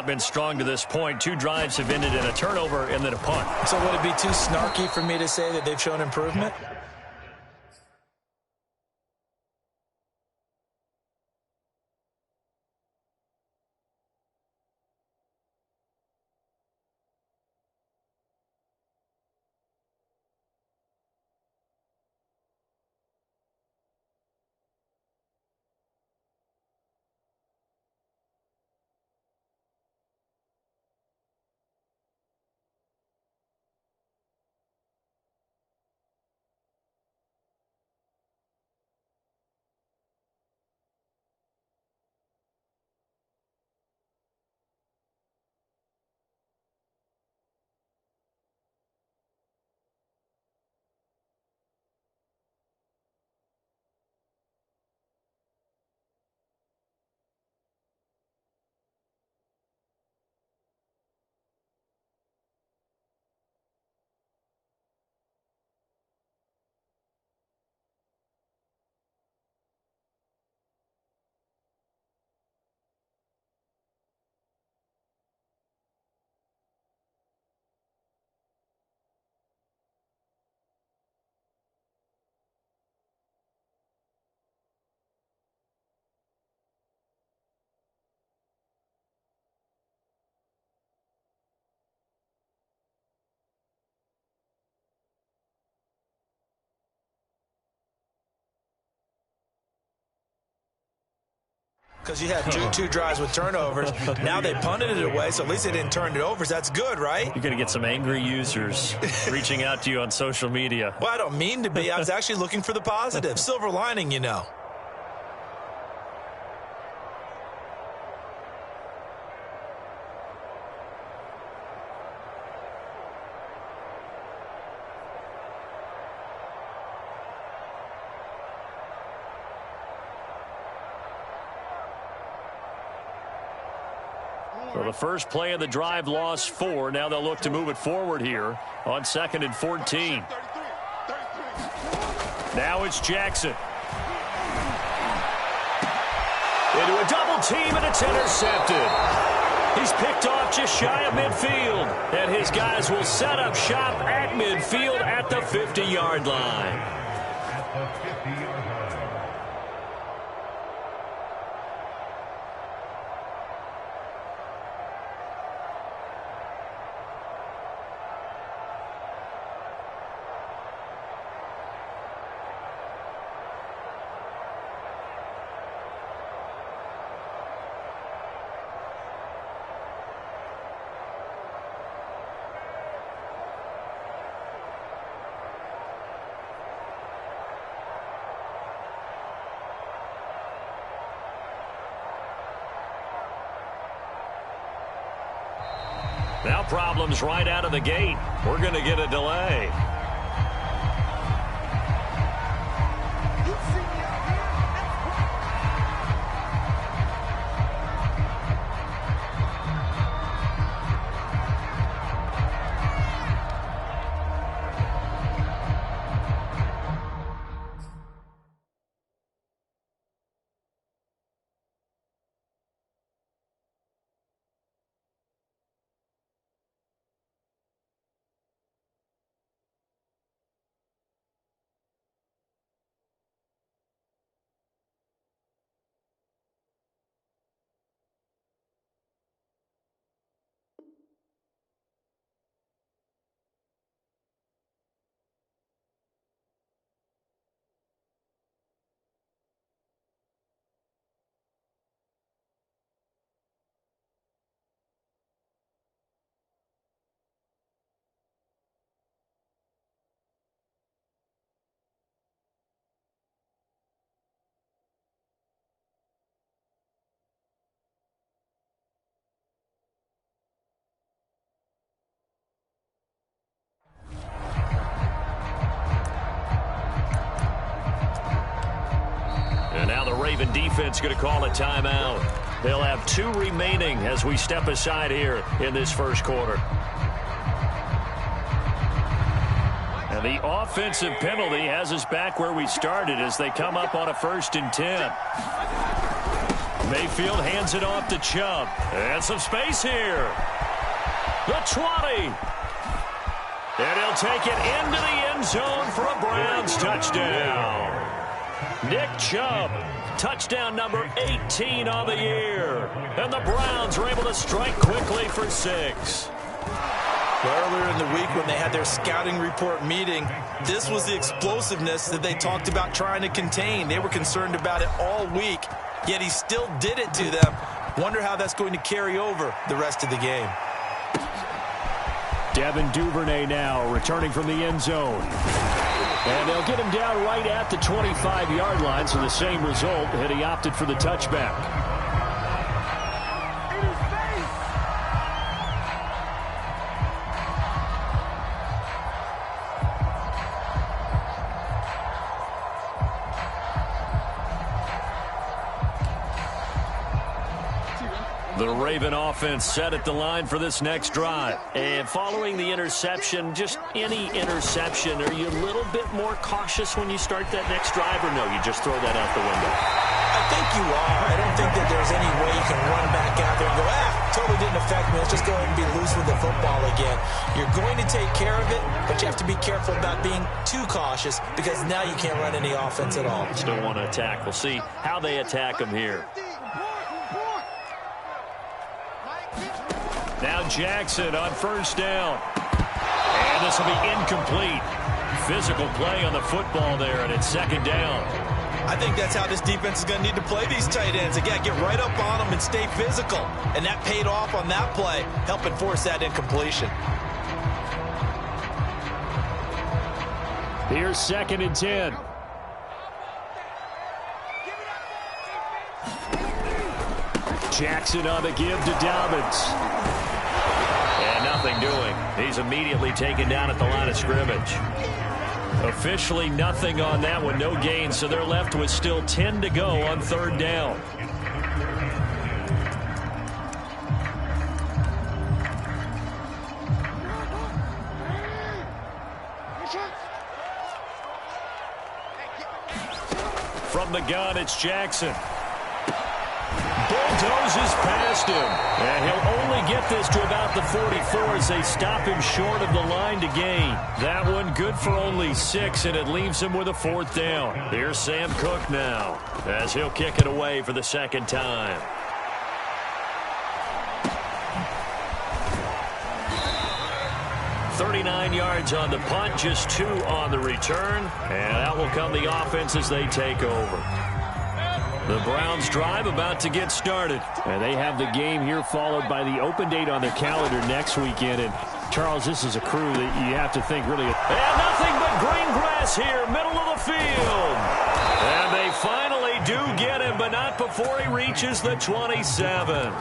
Been strong to this point. 2 drives have ended in a turnover and then a punt. So would it be too snarky for me to say that they've shown improvement? Because you had two drives with turnovers. Now they punted it away, so at least they didn't turn it over. So that's good, right? You're going to get some angry users reaching out to you on social media. Well, I don't mean to be. I was actually looking for the positive. Silver lining, you know. So the first play of the drive lost 4. Now they'll look to move it forward here on 2nd and 14. Now it's Jackson. Into a double team, and it's intercepted. He's picked off just shy of midfield. And his guys will set up shop at midfield at the 50-yard line. Now problems right out of the gate. We're going to get a delay. And now the Raven defense going to call a timeout. They'll have 2 remaining as we step aside here in this first quarter. And the offensive penalty has us back where we started as they come up on a 1st and 10. Mayfield hands it off to Chubb. And some space here. The 20. And he'll take it into the end zone for a Browns touchdown. Nick Chubb, touchdown number 18 on the year. And the Browns are able to strike quickly for 6. Earlier in the week when they had their scouting report meeting, this was the explosiveness that they talked about trying to contain. They were concerned about it all week, yet he still did it to them. Wonder how that's going to carry over the rest of the game. Devin Duvernay now returning from the end zone. And they'll get him down right at the 25-yard line, so the same result, and he opted for the touchback. The Raven offense set at the line for this next drive. And following the interception, just any interception, are you a little bit more cautious when you start that next drive, or no, you just throw that out the window? I think you are. I don't think that there's any way you can run back out there and go, totally didn't affect me. Let's just go ahead and be loose with the football again. You're going to take care of it, but you have to be careful about being too cautious because now you can't run any offense at all. Still want to attack. We'll see how they attack them here. Now Jackson on first down. And this will be incomplete. Physical play on the football there, and it's second down. I think that's how this defense is going to need to play these tight ends. Again, get right up on them and stay physical. And that paid off on that play, helping force that incompletion. Here's 2nd and 10. Jackson on the give to Dobbins. And nothing doing. He's immediately taken down at the line of scrimmage. Officially nothing on that one, no gain, so they're left with still 10 to go on 3rd down. From the gun, it's Jackson. Bulldozes past him. And he'll only get this to about the 44 as they stop him short of the line to gain. That one good for only 6, and it leaves him with a 4th down. Here's Sam Cook now as he'll kick it away for the 2nd time. $39 yards on the punt, just 2 on the return. And that will come the offense as they take over. The Browns drive about to get started. And they have the game here followed by the open date on their calendar next weekend. And, Charles, this is a crew that you have to think really... And nothing but green grass here, middle of the field. And they finally do get him, but not before he reaches the 27.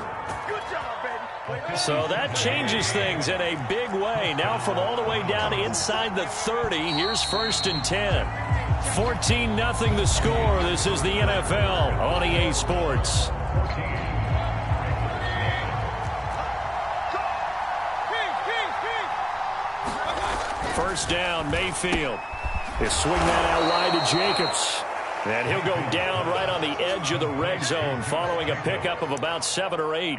So that changes things in a big way. Now from all the way down inside the 30, here's 1st and 10. 14-0 the score. This is the NFL on EA Sports. First down, Mayfield. They swing that out wide to Jacobs. And he'll go down right on the edge of the red zone following a pickup of about 7 or 8.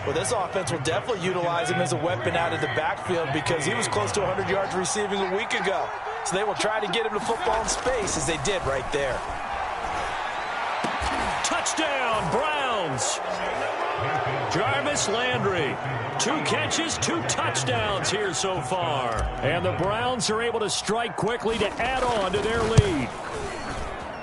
Well, this offense will definitely utilize him as a weapon out of the backfield because he was close to 100 yards receiving a week ago. So they will try to get him the football in space as they did right there. Touchdown, Browns. Jarvis Landry. 2 catches, 2 touchdowns here so far. And the Browns are able to strike quickly to add on to their lead.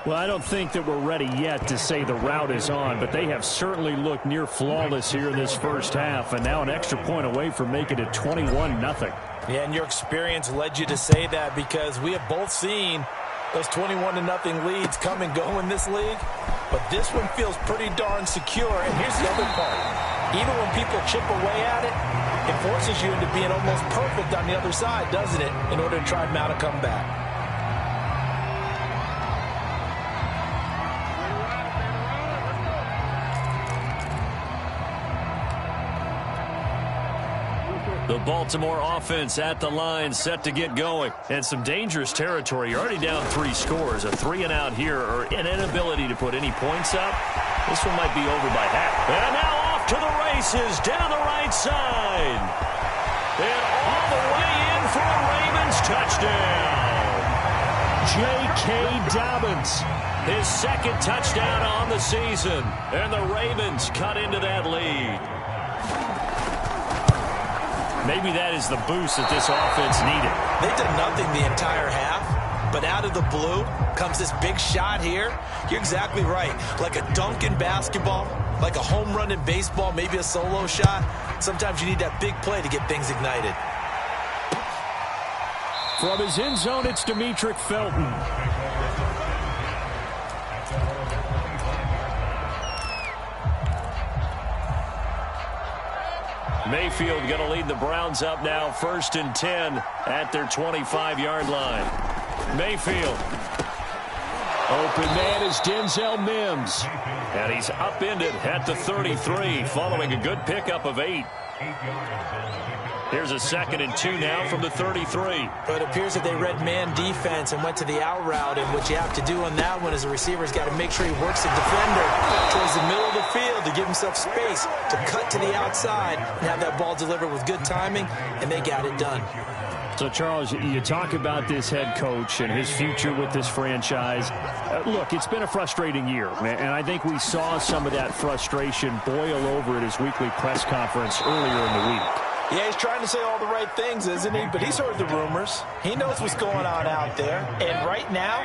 Well, I don't think that we're ready yet to say the route is on, but they have certainly looked near flawless here in this first half, and now an extra point away from making it 21-0. Yeah, and your experience led you to say that because we have both seen those 21-0 leads come and go in this league, but this one feels pretty darn secure. And here's the other part. Even when people chip away at it, it forces you into being almost perfect on the other side, doesn't it, in order to try to mount a comeback. The Baltimore offense at the line, set to get going. And some dangerous territory. You're already down 3 scores. A 3-and-out here, or an inability to put any points up. This one might be over by half. And now off to the races down the right side. And all the way in for a Ravens touchdown. J.K. Dobbins, his second touchdown on the season. And the Ravens cut into that lead. Maybe that is the boost that this offense needed. They did nothing the entire half, but out of the blue comes this big shot here. You're exactly right. Like a dunk in basketball, like a home run in baseball, maybe a solo shot. Sometimes you need that big play to get things ignited. From his end zone, it's Demetric Felton. Mayfield going to lead the Browns up now, 1st and 10 at their 25-yard line. Mayfield. Open man is Denzel Mims. And he's upended at the 33 following a good pickup of 8. Here's a 2nd and 2 now from the 33. But it appears that they read man defense and went to the out route. And what you have to do on that one is the receiver's got to make sure he works the defender towards the middle of the field to give himself space to cut to the outside and have that ball delivered with good timing, and they got it done. So, Charles, you talk about this head coach and his future with this franchise. Look, it's been a frustrating year, and I think we saw some of that frustration boil over at his weekly press conference earlier in the week. Yeah, he's trying to say all the right things, isn't he? But he's heard the rumors. He knows what's going on out there. And right now,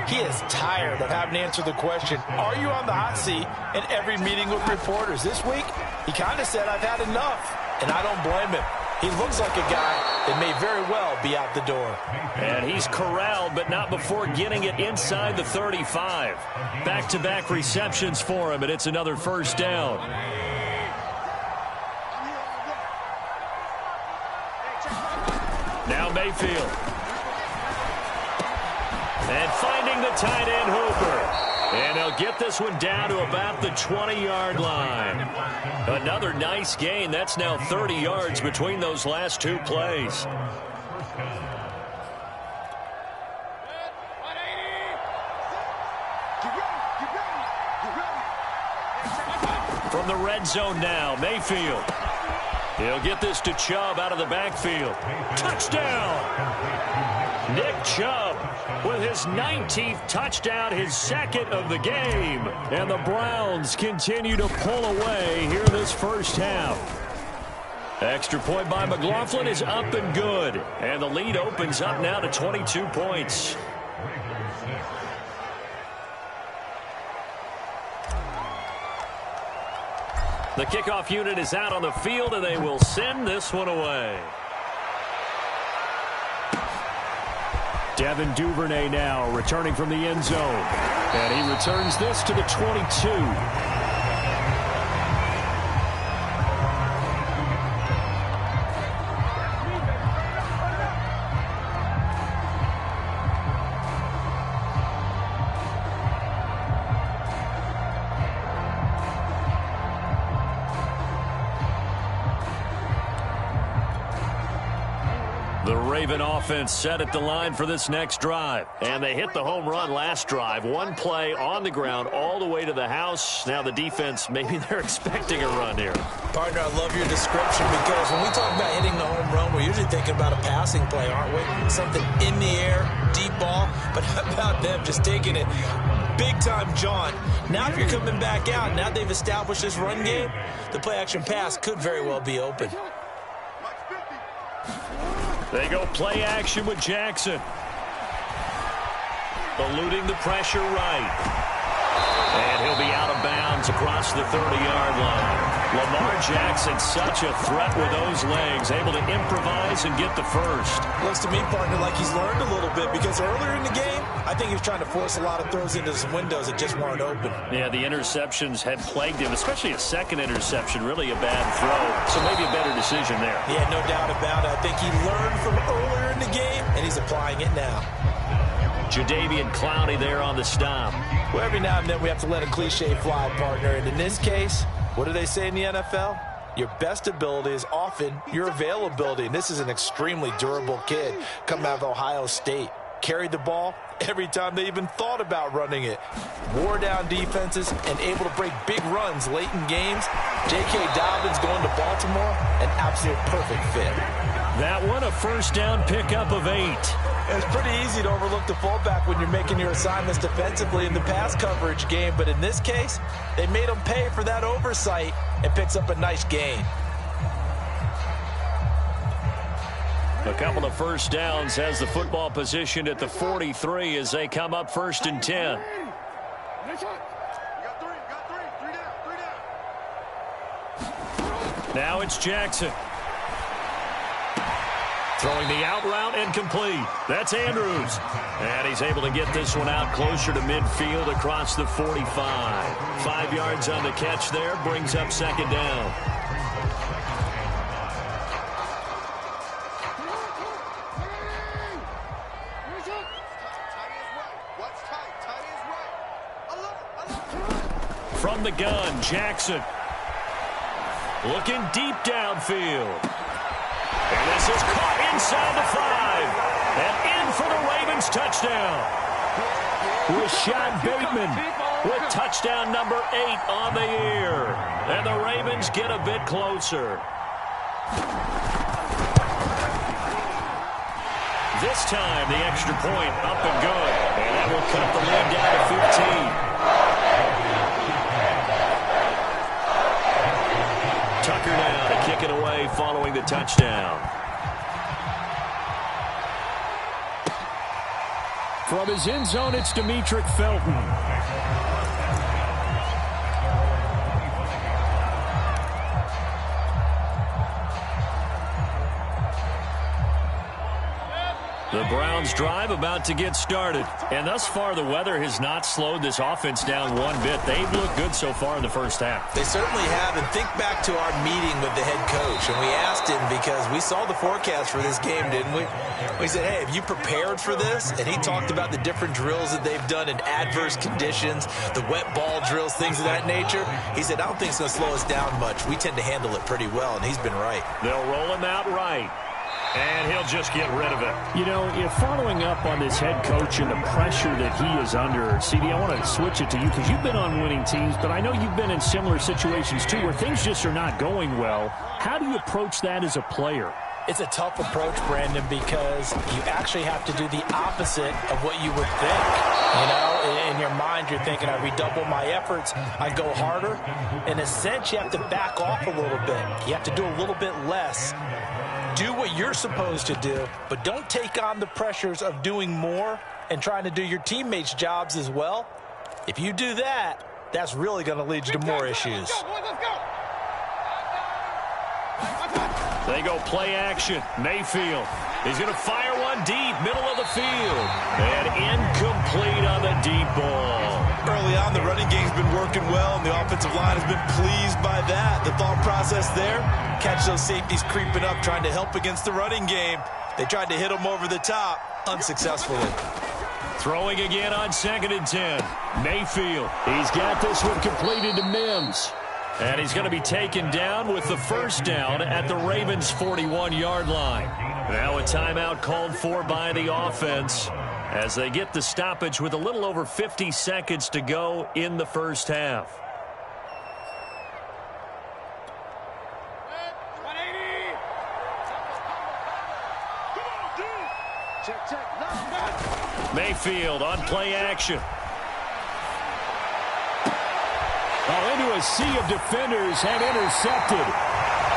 he is tired of having to answer the question, are you on the hot seat in every meeting with reporters? This week, he kind of said, I've had enough. And I don't blame him. He looks like a guy that may very well be out the door. And he's corralled, but not before getting it inside the 35. Back-to-back receptions for him, and it's another 1st down. Now Mayfield. And finding the tight end Hooper. And he'll get this one down to about the 20-yard line. Another nice gain. That's now 30 yards between those last 2 plays. From the red zone now, Mayfield. He'll get this to Chubb out of the backfield. Touchdown! Nick Chubb with his 19th touchdown, his 2nd of the game. And the Browns continue to pull away here this first half. Extra point by McLaughlin is up and good. And the lead opens up now to 22 points. The kickoff unit is out on the field, and they will send this one away. Devin Duvernay now returning from the end zone. And he returns this to the 22. The Raven offense set at the line for this next drive. And they hit the home run last drive. 1 play on the ground all the way to the house. Now the defense, maybe they're expecting a run here. Partner, I love your description because when we talk about hitting the home run, we're usually thinking about a passing play, aren't we? Something in the air, deep ball. But how about them just taking it big-time jaunt? Now if you're coming back out, now they've established this run game, the play-action pass could very well be open. They go play action with Jackson. Eluding the pressure right. And he'll be out of bounds across the 30-yard line. Lamar Jackson, such a threat with those legs, able to improvise and get the first. Looks to me, partner, like he's learned a little bit because earlier in the game, I think he was trying to force a lot of throws into some windows that just weren't open. Yeah, the interceptions had plagued him, especially a second interception, really a bad throw. So maybe a better decision there. Yeah, no doubt about it. I think he learned from earlier in the game, and he's applying it now. Jadeveon Clowney there on the stop. Well, every now and then we have to let a cliche fly, partner. And in this case, what do they say in the NFL? Your best ability is often your availability. And this is an extremely durable kid coming out of Ohio State. Carried the ball every time they even thought about running it. Wore down defenses and able to break big runs late in games. J.K. Dobbins going to Baltimore, an absolute perfect fit. That one, a first down pickup of 8. It's pretty easy to overlook the fullback when you're making your assignments defensively in the pass coverage game. But in this case, they made him pay for that oversight and picks up a nice gain. A couple of first downs has the football positioned at the 43 as they come up 1st and 10. Now it's Jackson. Throwing the out route and complete. That's Andrews. And he's able to get this one out closer to midfield across the 45. 5 yards on the catch there, brings up 2nd down. From the gun, Jackson. Looking deep downfield. And this is caught inside the 5. And in for the Ravens touchdown. Rashad Bateman with touchdown number 8 on the year. And the Ravens get a bit closer. This time the extra point up and good. And that will cut the lead down to 15. Tucker now to kick it away following the touchdown. From his end zone, it's Demetric Felton. The Browns drive about to get started. And thus far, the weather has not slowed this offense down one bit. They've looked good so far in the first half. They certainly have. And think back to our meeting with the head coach. And we asked him because we saw the forecast for this game, didn't we? We said, hey, have you prepared for this? And he talked about the different drills that they've done in adverse conditions, the wet ball drills, things of that nature. He said, I don't think it's going to slow us down much. We tend to handle it pretty well, and he's been right. They'll roll him out right. And he'll just get rid of it. You know, if following up on this head coach and the pressure that he is under, CD, I want to switch it to you because you've been on winning teams, but I know you've been in similar situations too where things just are not going well. How do you approach that as a player? It's a tough approach, Brandon, because you actually have to do the opposite of what you would think. You know, in your mind, you're thinking, I redouble my efforts, I go harder. In a sense, you have to back off a little bit. You have to do a little bit less. Do what you're supposed to do, but don't take on the pressures of doing more and trying to do your teammates' jobs as well. If you do that, that's really going to lead you to more issues. They go play action. Mayfield. He's going to fire one deep, middle of the field. And incomplete on the deep ball. Early on, the running game's been working well, and the offensive line has been pleased by that. The thought process there, catch those safeties creeping up, trying to help against the running game. They tried to hit them over the top, unsuccessfully. Throwing again on 2nd and 10. Mayfield. He's got this one completed to Mims. And he's going to be taken down with the first down at the Ravens' 41-yard line. Now a timeout called for by the offense as they get the stoppage with a little over 50 seconds to go in the first half. Mayfield on play action. Oh, into a sea of defenders and intercepted.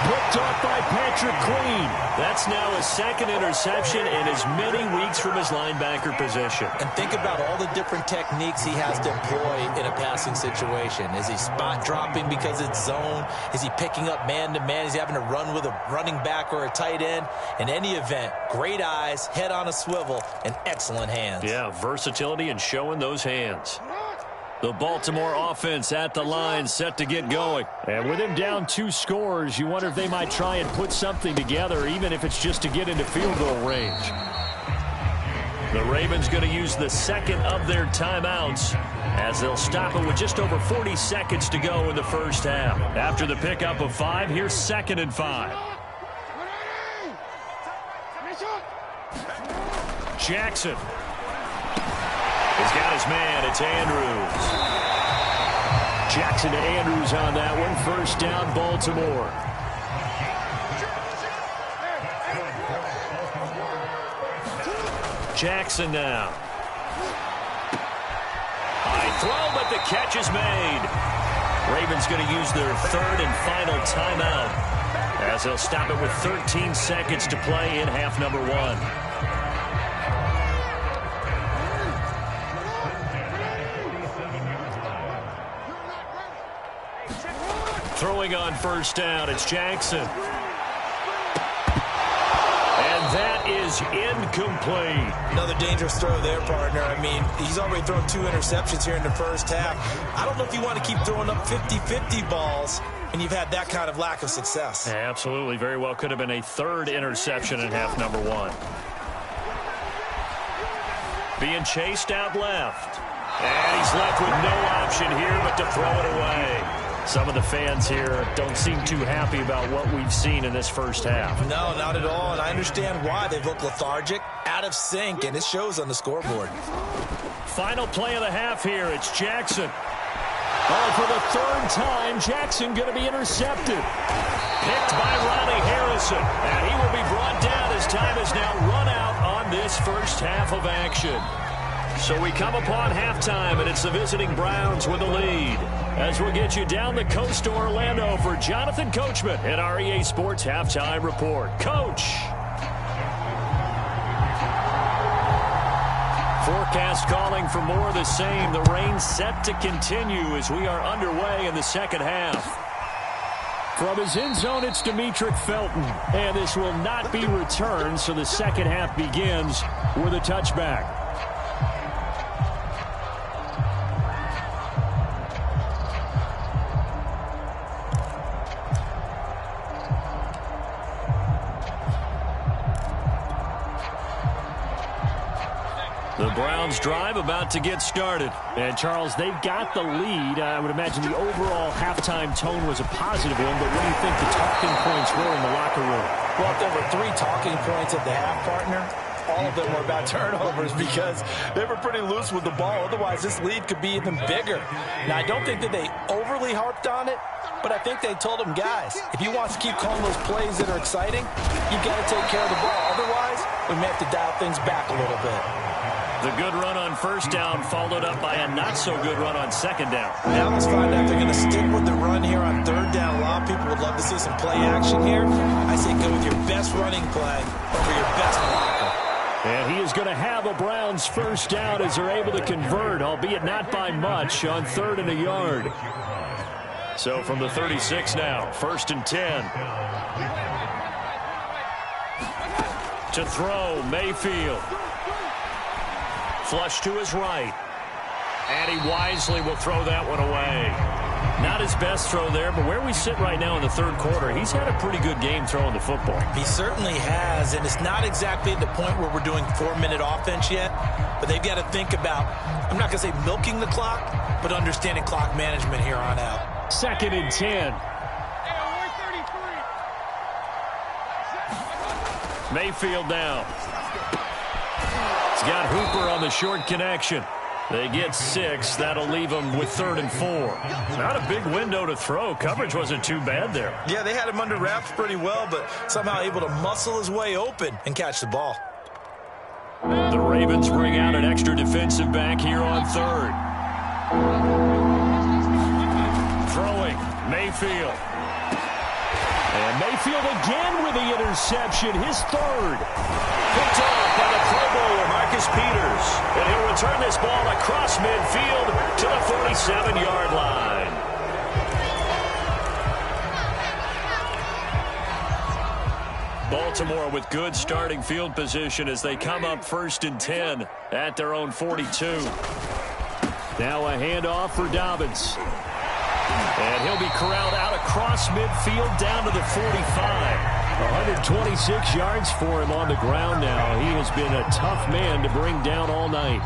Picked off by Patrick Queen. That's now his 2nd interception in as many weeks from his linebacker position. And think about all the different techniques he has to employ in a passing situation. Is he spot dropping because it's zone? Is he picking up man-to-man? Is he having to run with a running back or a tight end? In any event, great eyes, head on a swivel, and excellent hands. Yeah, versatility and showing those hands. The Baltimore offense at the line set to get going. And with him down 2 scores, you wonder if they might try and put something together, even if it's just to get into field goal range. The Ravens going to use the second of their timeouts as they'll stop it with just over 40 seconds to go in the first half. After the pickup of 5, here's 2nd and 5. Jackson has got his man. It's Andrews. Jackson to Andrews on that one. First down, Baltimore. Jackson now. High throw, but the catch is made. Ravens going to use their 3rd and final timeout as they'll stop it with 13 seconds to play in half number 1. Throwing on first down, it's Jackson. And that is incomplete. Another dangerous throw there, partner. I mean, he's already thrown 2 interceptions here in the first half. I don't know if you want to keep throwing up 50-50 balls, and you've had that kind of lack of success. Absolutely. Very well could have been a 3rd interception in half number 1. Being chased out left. And he's left with no option here but to throw it away. Some of the fans here don't seem too happy about what we've seen in this first half. No, not at all, and I understand why. They've looked lethargic, out of sync, and it shows on the scoreboard. Final play of the half here. It's Jackson. Oh, for the 3rd time, Jackson going to be intercepted. Picked by Ronnie Harrison, and he will be brought down as time is now run out on this first half of action. So we come upon halftime, and it's the visiting Browns with the lead. As we'll get you down the coast to Orlando for Jonathan Coachman at our EA Sports Halftime Report. Coach. Forecast calling for more of the same. The rain set to continue as we are underway in the second half. From his end zone, it's Demetric Felton. And this will not be returned, so the second half begins with a touchback. The Browns drive about to get started. And, Charles, they've got the lead. I would imagine the overall halftime tone was a positive one, but what do you think the talking points were in the locker room? Well, there were 3 talking points at the half, partner. All of them were about turnovers because they were pretty loose with the ball. Otherwise, this lead could be even bigger. Now, I don't think that they overly harped on it, but I think they told them, guys, if you want to keep calling those plays that are exciting, you've got to take care of the ball. Otherwise, we may have to dial things back a little bit. The good run on first down followed up by a not-so-good run on second down. Now let's find out if they're going to stick with the run here on third down. A lot of people would love to see some play action here. I say go with your best running play over your best blocker. And he is going to have a Browns first down as they're able to convert, albeit not by much, on 3rd and a yard. So from the 36 now, 1st and 10. To throw, Mayfield. Flush to his right. And he wisely will throw that one away. Not his best throw there, but where we sit right now in the 3rd quarter, he's had a pretty good game throwing the football. He certainly has, and it's not exactly at the point where we're doing 4-minute offense yet, but they've got to think about, I'm not going to say milking the clock, but understanding clock management here on out. 2nd and 10. Mayfield now. He's got Hooper on the short connection. They get 6. That'll leave them with 3rd and 4. Not a big window to throw. Coverage wasn't too bad there. Yeah, they had him under wraps pretty well, but somehow able to muscle his way open and catch the ball. The Ravens bring out an extra defensive back here on 3rd. Throwing, Mayfield. And Mayfield again with the interception, his 3rd. Picked off by the Pro Bowler, Marcus Peters. And he'll return this ball across midfield to the 47-yard line. Baltimore with good starting field position as they come up 1st and 10 at their own 42. Now a handoff for Dobbins. And he'll be corralled out across midfield down to the 45. 126 yards for him on the ground now. He has been a tough man to bring down all night.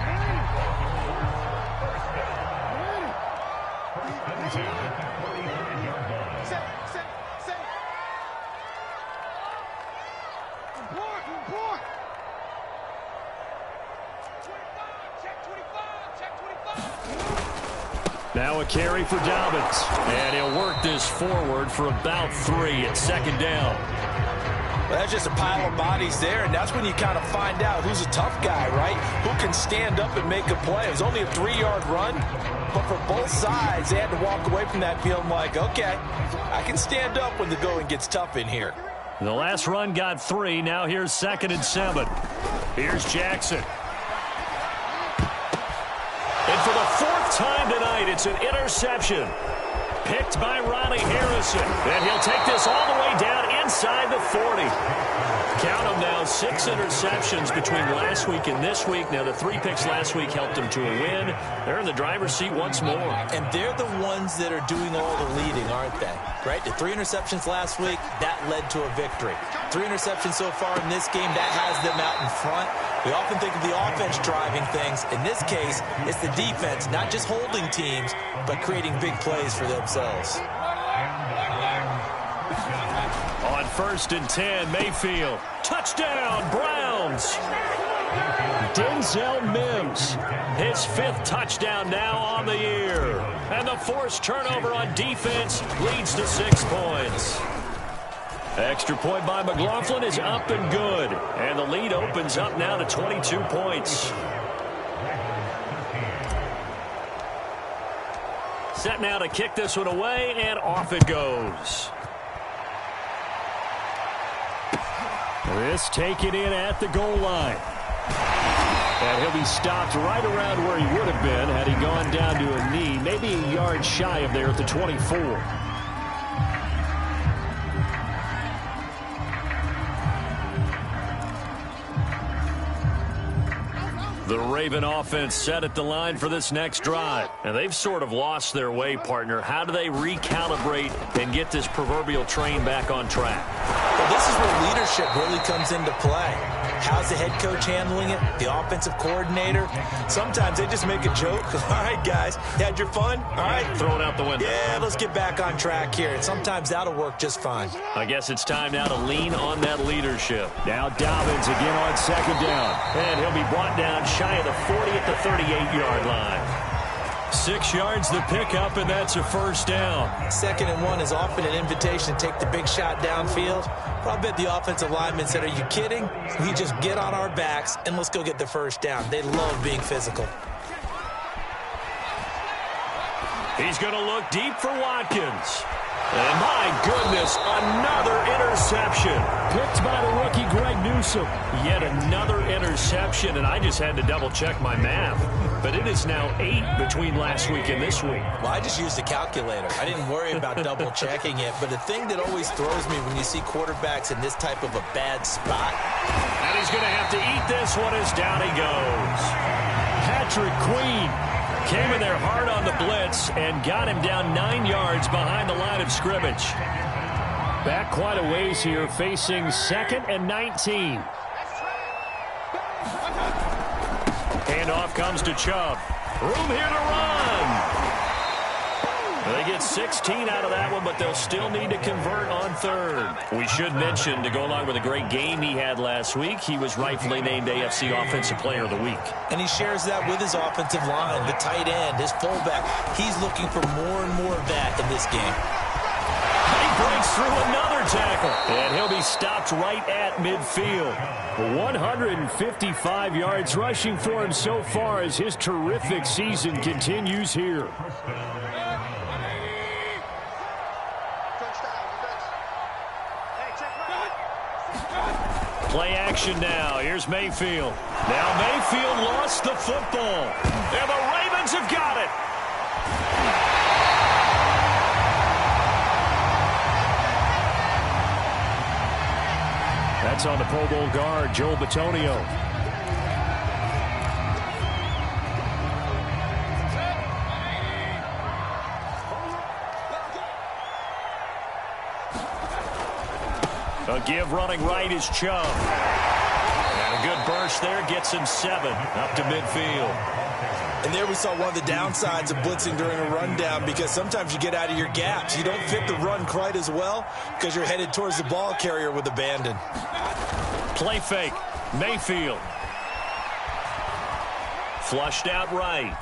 Now a carry for Dobbins. And he'll work this forward for about 3 at second down. Well, that's just a pile of bodies there, and that's when you kind of find out who's a tough guy, right? Who can stand up and make a play. It was only a 3-yard run, but for both sides, they had to walk away from that feeling like, okay, I can stand up when the going gets tough in here. The last run got 3. Now here's 2nd and 7. Here's Jackson. And for the 4th time tonight, it's an interception. Picked by Ronnie Harrison. And he'll take this all the way down inside the 40. Count them now, 6 interceptions between last week and this week. Now, the 3 picks last week helped them to a win. They're in the driver's seat once more. And they're the ones that are doing all the leading, aren't they? Right? The 3 interceptions last week, that led to a victory. 3 interceptions so far in this game, that has them out in front. We often think of the offense driving things. In this case, it's the defense, not just holding teams, but creating big plays for themselves. On 1st and 10, Mayfield. Touchdown, Browns. Denzel Mims. His 5th touchdown now on the year. And the forced turnover on defense leads to 6 points. Extra point by McLaughlin is up and good. And the lead opens up now to 22 points. Set now to kick this one away, and off it goes. This taken in at the goal line. And he'll be stopped right around where he would have been had he gone down to a knee, maybe a yard shy of there at the 24. The Raven offense set at the line for this next drive. And they've sort of lost their way, partner. How do they recalibrate and get this proverbial train back on track? Well, this is where leadership really comes into play. How's the head coach handling it? The offensive coordinator? Sometimes they just make a joke. All right, guys, you had your fun? All right. Throw it out the window. Yeah, let's get back on track here. And sometimes that'll work just fine. I guess it's time now to lean on that leadership. Now Dobbins again on 2nd down. And he'll be brought down shy of the 40 at the 38-yard line. 6 yards the pickup, and that's a 1st down. 2nd and 1 is often an invitation to take the big shot downfield. But I bet the offensive lineman said, are you kidding? We just get on our backs, and let's go get the 1st down. They love being physical. He's going to look deep for Watkins. And my goodness, another interception. Picked by the rookie Greg Newsome. Yet another interception, and I just had to double-check my math. But it is now 8 between last week and this week. Well, I just used a calculator. I didn't worry about double-checking it. But the thing that always throws me when you see quarterbacks in this type of a bad spot. And he's going to have to eat this one as down he goes. Patrick Queen came in there hard on the blitz and got him down 9 yards behind the line of scrimmage. Back quite a ways here, facing 2nd and 19. Handoff comes to Chubb. Room here to run. They get 16 out of that one, but they'll still need to convert on 3rd. We should mention, to go along with a great game he had last week, he was rightfully named AFC Offensive Player of the Week. And he shares that with his offensive line, the tight end, his fullback. He's looking for more and more of that in this game. He breaks through another tackle, and he'll be stopped right at midfield. 155 yards rushing for him so far as his terrific season continues here. Play action now. Here's Mayfield. Now Mayfield lost the football. And the Ravens have got it. That's on the Pro Bowl guard, Joel Bitonio. A give running right is Chubb. And a good burst there gets him 7 up to midfield. And there we saw one of the downsides of blitzing during a rundown, because sometimes you get out of your gaps. You don't fit the run quite as well because you're headed towards the ball carrier with abandon. Play fake. Mayfield. Flushed out right.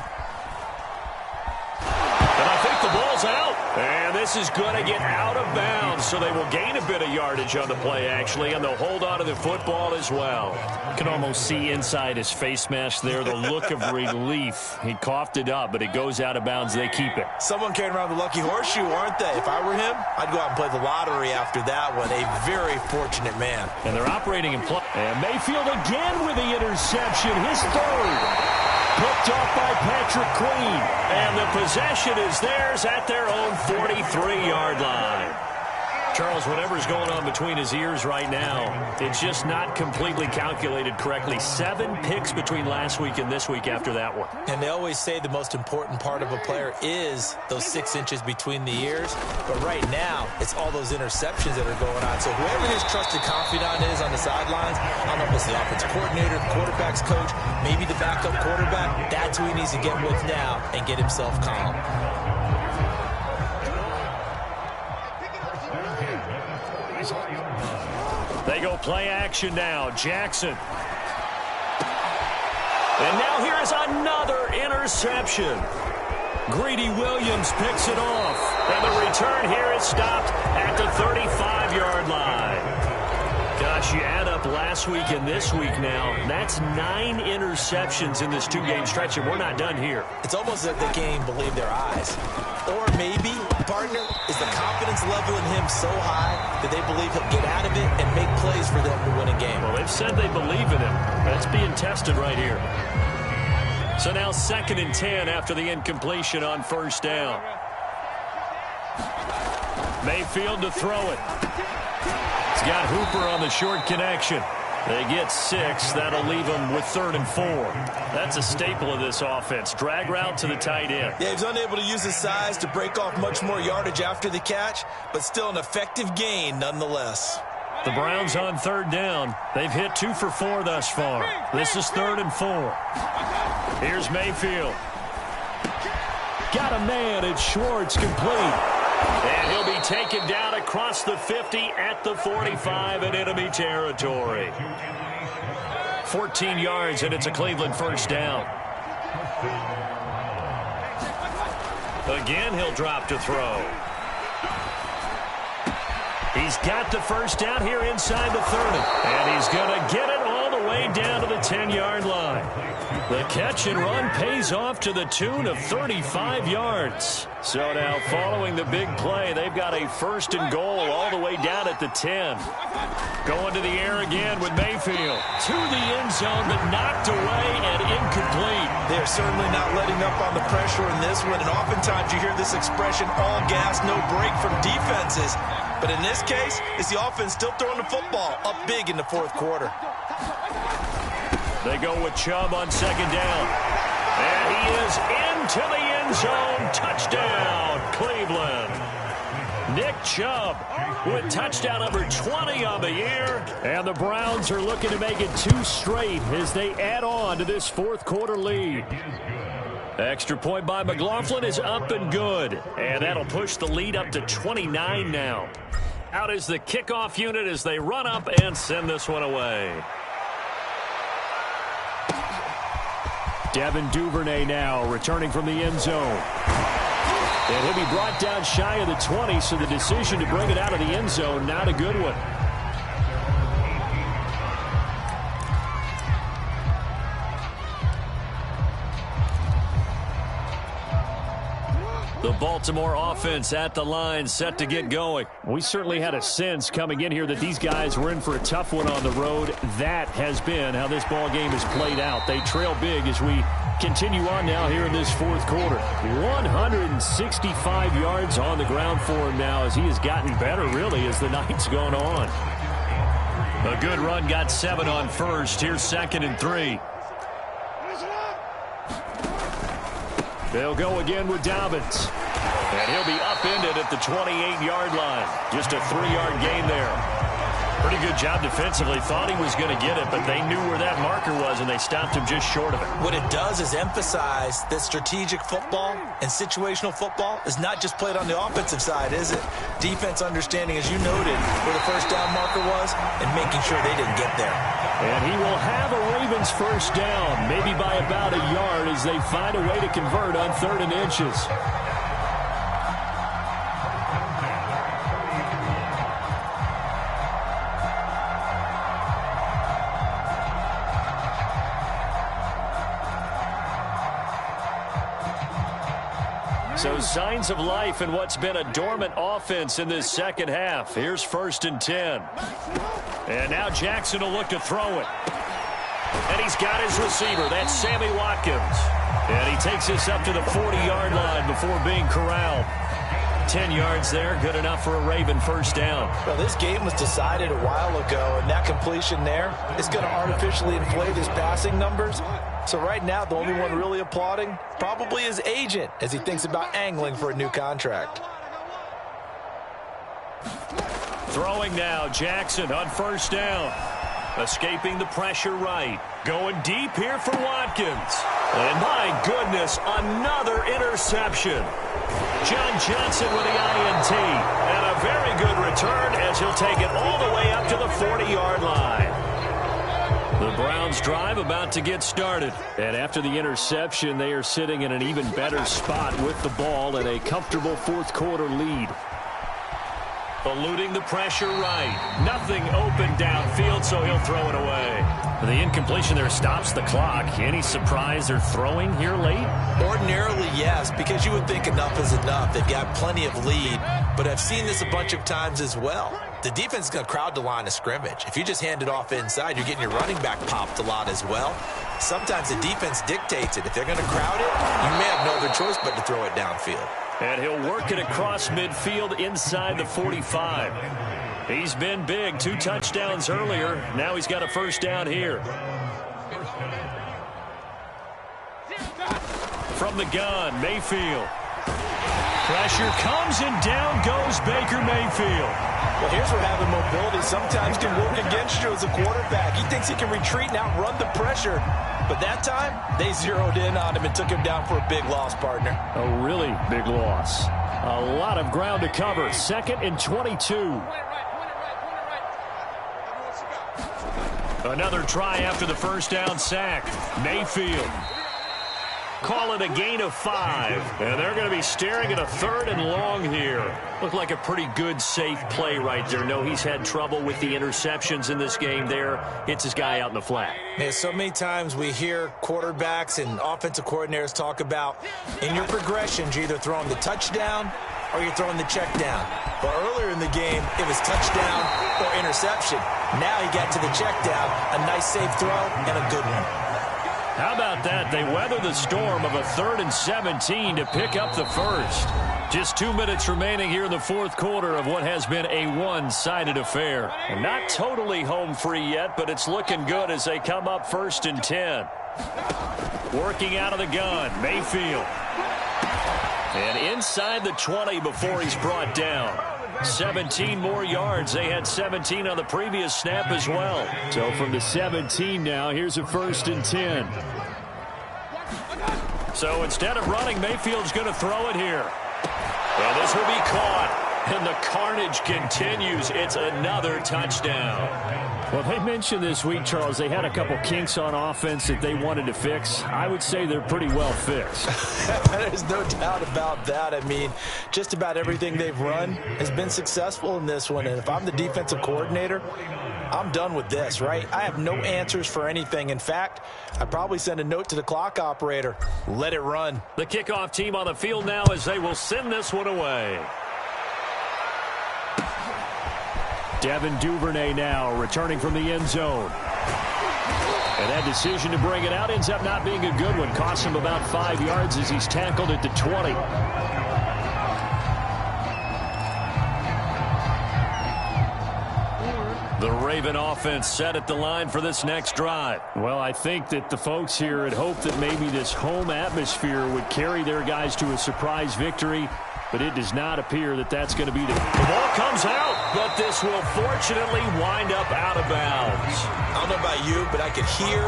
And I think the ball's out. And this is going to get out of bounds, so they will gain a bit of yardage on the play, actually, and they'll hold on to the football as well. You can almost see inside his face mask there the look of relief. He coughed it up, but it goes out of bounds. They keep it. Someone carrying around the lucky horseshoe, aren't they? If I were him, I'd go out and play the lottery after that one. A very fortunate man. And they're operating in play. And Mayfield again with the interception, his third. Picked off by Patrick Queen. And the possession is theirs at their own 43-yard line. Charles, whatever's going on between his ears right now, it's just not completely calculated correctly. 7 picks between last week and this week after that one. And they always say the most important part of a player is those 6 inches between the ears. But right now, it's all those interceptions that are going on. So whoever his trusted confidant is on the sidelines, I don't know if it's the offensive coordinator, the quarterback's coach, maybe the backup quarterback, that's who he needs to get with now and get himself calm. They go play action now. Jackson. And now here is another interception. Greedy Williams picks it off. And the return here is stopped at the 35-yard line. Gosh, you add up last week and this week now. That's 9 interceptions in this 2-game stretch, and we're not done here. It's almost like they can't even believe their eyes. Or maybe, partner, is the confidence level in him so high that they believe he'll get out of it and make plays for them to win a game. Well, they've said they believe in him. That's being tested right here. So now 2nd and 10 after the incompletion on 1st down. Mayfield to throw it. He's got Hooper on the short connection. They get 6. That'll leave them with 3rd and 4. That's a staple of this offense. Drag route to the tight end. Yeah, he's unable to use his size to break off much more yardage after the catch, but still an effective gain nonetheless. The Browns on 3rd down. They've hit 2 for 4 thus far. This is 3rd and 4. Here's Mayfield. Got a man. It's Schwartz, complete. And he'll be taken down across the 50 at the 45 in enemy territory. 14 yards, and it's a Cleveland 1st down. Again, he'll drop to throw. He's got the 1st down here inside the 30. And he's going to get it all the way down to the 10-yard line. The catch and run pays off to the tune of 35 yards. So now following the big play, they've got a 1st and goal all the way down at the 10. Going to the air again with Mayfield. To the end zone, but knocked away and incomplete. They're certainly not letting up on the pressure in this one. And oftentimes you hear this expression, all gas, no break from defenses. But in this case, it's the offense still throwing the football up big in the 4th quarter. They go with Chubb on 2nd down. And he is into the end zone. Touchdown, Cleveland. Nick Chubb with touchdown number 20 on the year. And the Browns are looking to make it 2 straight as they add on to this 4th quarter lead. Extra point by McLaughlin is up and good. And that'll push the lead up to 29 now. Out is the kickoff unit as they run up and send this one away. Devin Duvernay now returning from the end zone. And he'll be brought down shy of the 20, so the decision to bring it out of the end zone, not a good one. The Baltimore offense at the line, set to get going. We certainly had a sense coming in here that these guys were in for a tough one on the road. That has been how this ball game has played out. They trail big as we continue on now here in this 4th quarter. 165 yards on the ground for him now as he has gotten better, really, as the night's gone on. A good run, got 7 on 1st. Here's 2nd and 3. They'll go again with Dobbins. And he'll be upended at the 28-yard line. Just a 3-yard gain there. Pretty good job defensively. Thought he was going to get it, but they knew where that marker was, and they stopped him just short of it. What it does is emphasize that strategic football and situational football is not just played on the offensive side, is it? Defense understanding, as you noted, where the first down marker was and making sure they didn't get there. And he will have a Ravens first down, maybe by about a yard as they find a way to convert on 3rd and inches. So signs of life in what's been a dormant offense in this second half. Here's 1st and 10. And now Jackson will look to throw it. And he's got his receiver. That's Sammy Watkins. And he takes this up to the 40-yard line before being corralled. 10 yards there, good enough for a Raven first down. Well, this game was decided a while ago, and that completion there is going to artificially inflate his passing numbers. So right now, the only one really applauding probably his agent as he thinks about angling for a new contract. Throwing now, Jackson on first down. Escaping the pressure right. Going deep here for Watkins. And my goodness, another interception. John Johnson with the INT. And a very good return as he'll take it all the way up to the 40-yard line. The Browns drive about to get started. And after the interception, they are sitting in an even better spot with the ball and a comfortable fourth-quarter lead. Eluding the pressure right. Nothing open downfield, so he'll throw it away. The incompletion there stops the clock. Any surprise they're throwing here late? Ordinarily, yes, because you would think enough is enough. They've got plenty of lead, but I've seen this a bunch of times as well. The defense is going to crowd the line of scrimmage. If you just hand it off inside, you're getting your running back popped a lot as well. Sometimes the defense dictates it. If they're going to crowd it, you may have no other choice but to throw it downfield. And he'll work it across midfield inside the 45. He's been big. 2 touchdowns earlier. Now he's got a first down here. From the gun, Mayfield. Pressure comes and down goes Baker Mayfield. Well, here's where having mobility sometimes can work against you as a quarterback. He thinks he can retreat and outrun the pressure. But that time, they zeroed in on him and took him down for a big loss, partner. A really big loss. A lot of ground to cover. 2nd and 22. Another try after the first down sack. Mayfield. Call it a gain of 5. And they're going to be staring at a 3rd and long here. Looked like a pretty good, safe play right there. No, he's had trouble with the interceptions in this game there. Hits his guy out in the flat. Yeah, so many times we hear quarterbacks and offensive coordinators talk about in your progressions, you're either throwing the touchdown or you're throwing the check down. But earlier in the game, it was touchdown or interception. Now he got to the check down, a nice safe throw, and a good one. How about that? They weather the storm of a 3rd and 17 to pick up the first. Just 2 minutes remaining here in the fourth quarter of what has been a one-sided affair. And not totally home free yet, but it's looking good as they come up 1st and 10. Working out of the gun, Mayfield. And inside the 20 before he's brought down. 17 more yards. They had 17 on the previous snap as well. So from the 17 now, here's a 1st and 10. So instead of running, Mayfield's going to throw it here. And this will be caught. And the carnage continues. It's another touchdown. Well, they mentioned this week, Charles, they had a couple kinks on offense that they wanted to fix. I would say they're pretty well fixed. There's no doubt about that. I mean, just about everything they've run has been successful in this one. And if I'm the defensive coordinator, I'm done with this, right? I have no answers for anything. In fact, I'd probably send a note to the clock operator. Let it run. The kickoff team on the field now as they will send this one away. Devin Duvernay now returning from the end zone. And that decision to bring it out ends up not being a good one. Costs him about 5 yards as he's tackled at the 20. The Raven offense set at the line for this next drive. Well, I think that the folks here had hoped that maybe this home atmosphere would carry their guys to a surprise victory. but it does not appear that that's going to be the ball comes out, but this will fortunately wind up out of bounds. I don't know about you, but I could hear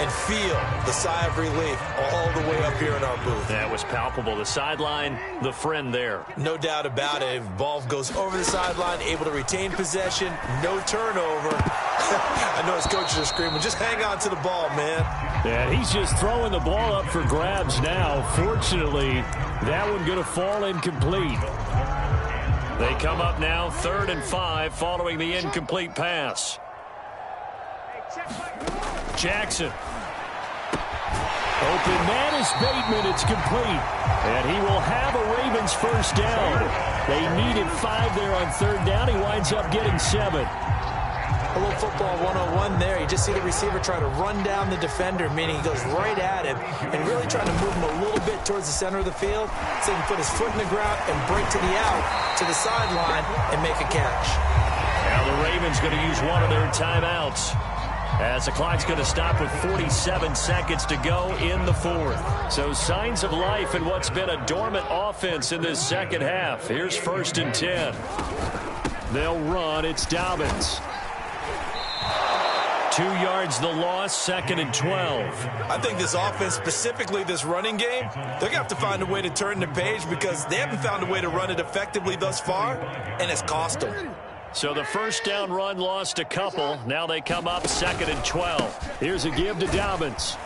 and feel the sigh of relief all the way up here in our booth. That was palpable. The sideline, the friend there. No doubt about it. Ball goes over the sideline, able to retain possession, no turnover. I know his coaches are screaming, just hang on to the ball, man. Yeah, he's just throwing the ball up for grabs now. Fortunately, that one going to fall incomplete. They come up now 3rd and 5 following the incomplete pass. Jackson. Open man is Bateman. It's complete. And he will have a Ravens first down. They needed 5 there on 3rd down. He winds up getting 7. A little football 101 there. You just see the receiver try to run down the defender, meaning he goes right at him and really trying to move him a little bit towards the center of the field so he can put his foot in the ground and break to the out, to the sideline, and make a catch. Now the Ravens going to use one of their timeouts, as the clock's going to stop with 47 seconds to go in the 4th. So signs of life in what's been a dormant offense in this second half. Here's 1st and 10. They'll run. It's Dobbins. 2 yards the loss, 2nd and 12. I think this offense, specifically this running game, they're going to have to find a way to turn the page because they haven't found a way to run it effectively thus far, and it's cost them. So the first down run lost a couple. Now they come up 2nd and 12. Here's a give to Dobbins.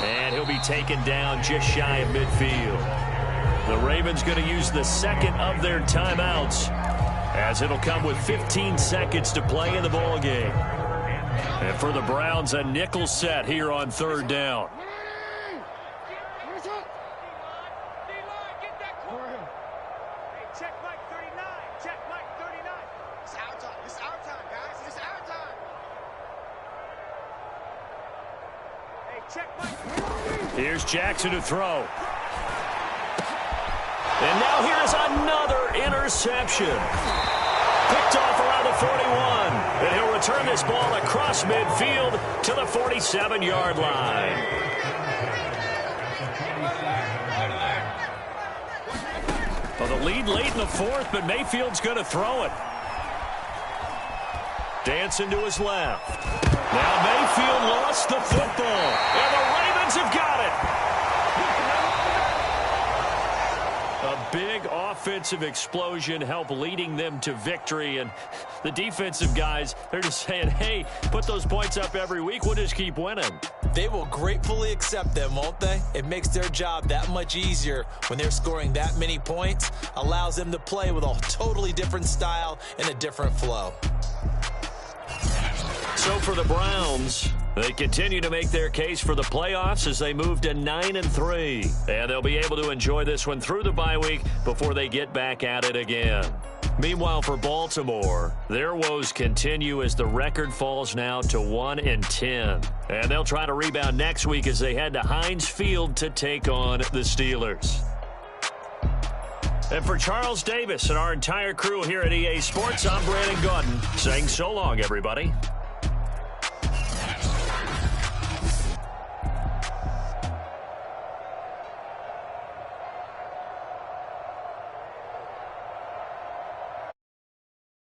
And he'll be taken down just shy of midfield. The Ravens going to use the second of their timeouts, as it'll come with 15 seconds to play in the ball game. And for the Browns, a nickel set here on 3rd down. Here's Jackson to throw. And now here's another interception. Picked off around the 41. And he'll return this ball across midfield to the 47-yard line. Well, the lead late in the 4th, but Mayfield's going to throw it. Dancing to his left. Now Mayfield lost the football. And the Ravens have got it. A big offensive explosion helped leading them to victory. And the defensive guys, they're just saying, hey, put those points up every week. We'll just keep winning. They will gratefully accept them, won't they? It makes their job that much easier when they're scoring that many points. Allows them to play with a totally different style and a different flow. So for the Browns, they continue to make their case for the playoffs as they move to 9-3. And they'll be able to enjoy this one through the bye week before they get back at it again. Meanwhile, for Baltimore, their woes continue as the record falls now to 1-10. And they'll try to rebound next week as they head to Heinz Field to take on the Steelers. And for Charles Davis and our entire crew here at EA Sports, I'm Brandon Gaudin saying so long, everybody.